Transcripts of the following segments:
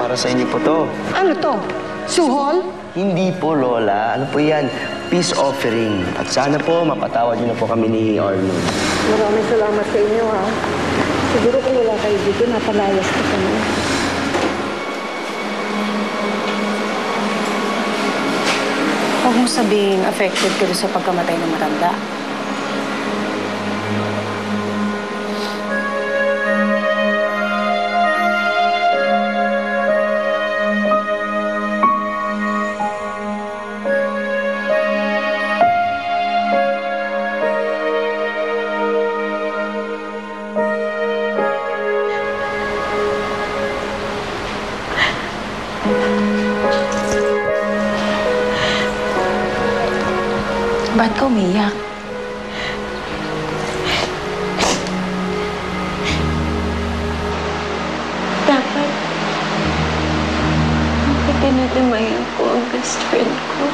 para sa inyo po to. Ano to? Suhol? Hindi po, Lola. Ano po yan? Peace offering. At sana po, mapatawad niyo na po kami ni Arnold. Maraming salamat sa inyo, ha? Siguro kung wala kayo dito, napalayas ka kami. Huwag mo sabihing affected ka sa pagkamatay ng matanda. Ba't ka umiyak? Dapat dinadamayan ko ang best friend ko.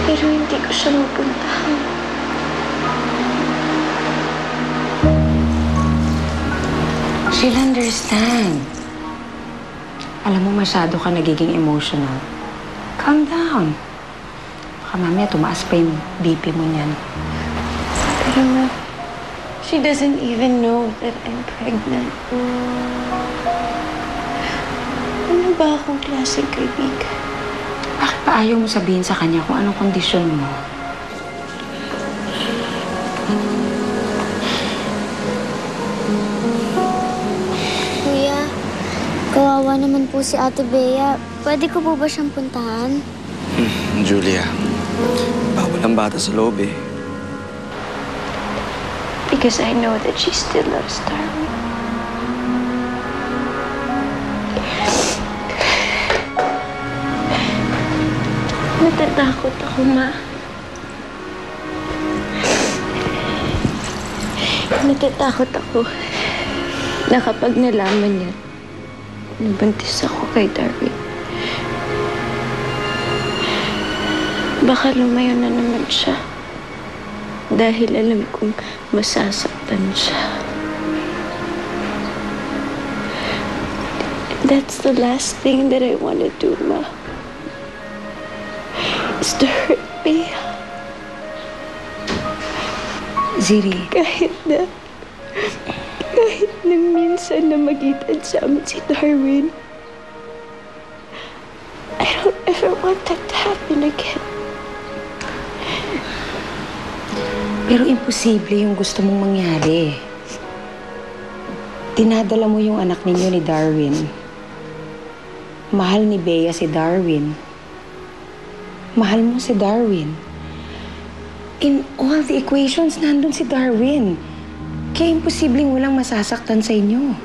Pero hindi ko siya mapuntahan. She'll understand. Alam mo, masyado ka nagiging emotional. Calm down. Baka mamaya tumaas pa yung BP mo niyan. Pero ma, she doesn't even know that I'm pregnant. Ano ba akong klaseng kaibigan? Bakit pa ayaw mo sabihin sa kanya kung anong kondisyon mo? Kuya, kawawa naman po si Ate Bea. Pwede ko po ba siyang puntahan? Julia, bawal ang bata sa loob eh. Because I know that she still loves Darwin. Natatakot ako, Ma. Natatakot ako na kapag nalaman niya, nabuntis ako kay Darwin. Baka lumayo na naman siya. Dahil alam kong masasaktan siya. That's the last thing that I want to do, Ma. Is to hurt Bea. Ziri, Kahit na minsan na magitan sa amin si Darwin. I don't ever want that to happen again. pero imposible yung gusto mong mangyari. Dinadala mo yung anak ninyo ni Darwin. Mahal ni Bea si Darwin. Mahal mo si Darwin. In all the equations, nandun si Darwin. Kaya imposibleng walang masasaktan sa inyo.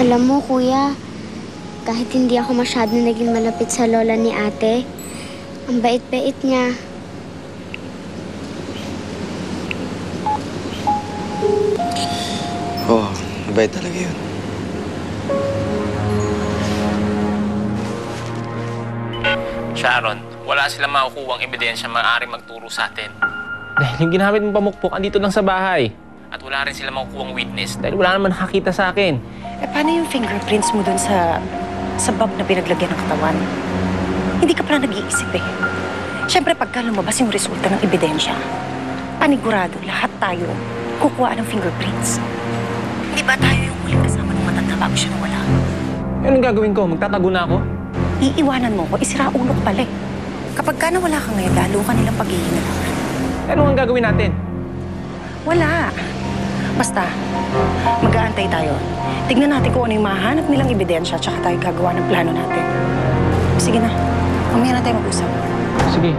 Alam mo, Kuya, kahit hindi ako masyado naging malapit sa lola ni Ate, ang bait-bait niya. Oo, mabait talaga yun. Sharon, wala silang makukuhang ebidensya maaaring magturo sa atin. Dahil yung ginamit mong pamukpok, andito lang sa bahay. At wala rin silang makukuhang witness dahil wala naman nakakita sa akin. Eh, paano yung fingerprints mo dun sa bag na pinaglagyan ng katawan? Hindi ka pala nag-iisip eh. Siyempre, pagka lumabas yung resulta ng ebidensya, panigurado, lahat tayo kukuha ng fingerprints. Di ba tayo yung huling kasama ng matanda bago siya nawala? Anong gagawin ko? Magtatago na ako? Iiwanan mo ko, isira ulo ko pala eh. Kapag ka nawala ka ngayon, lalo ka nilang paghihinalaan. Ano ang gagawin natin? Wala. Basta, mag-aantay tayo. Tignan natin kung ano yung mahanap nilang ebidensya tsaka tayo gagawa ng plano natin. Sige na. Mamaya na tayo mag-usap. Sige.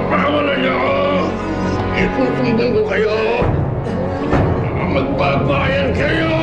Pakawalan niyo ako! Itutumbong ko kayo! Magbabayan kayo!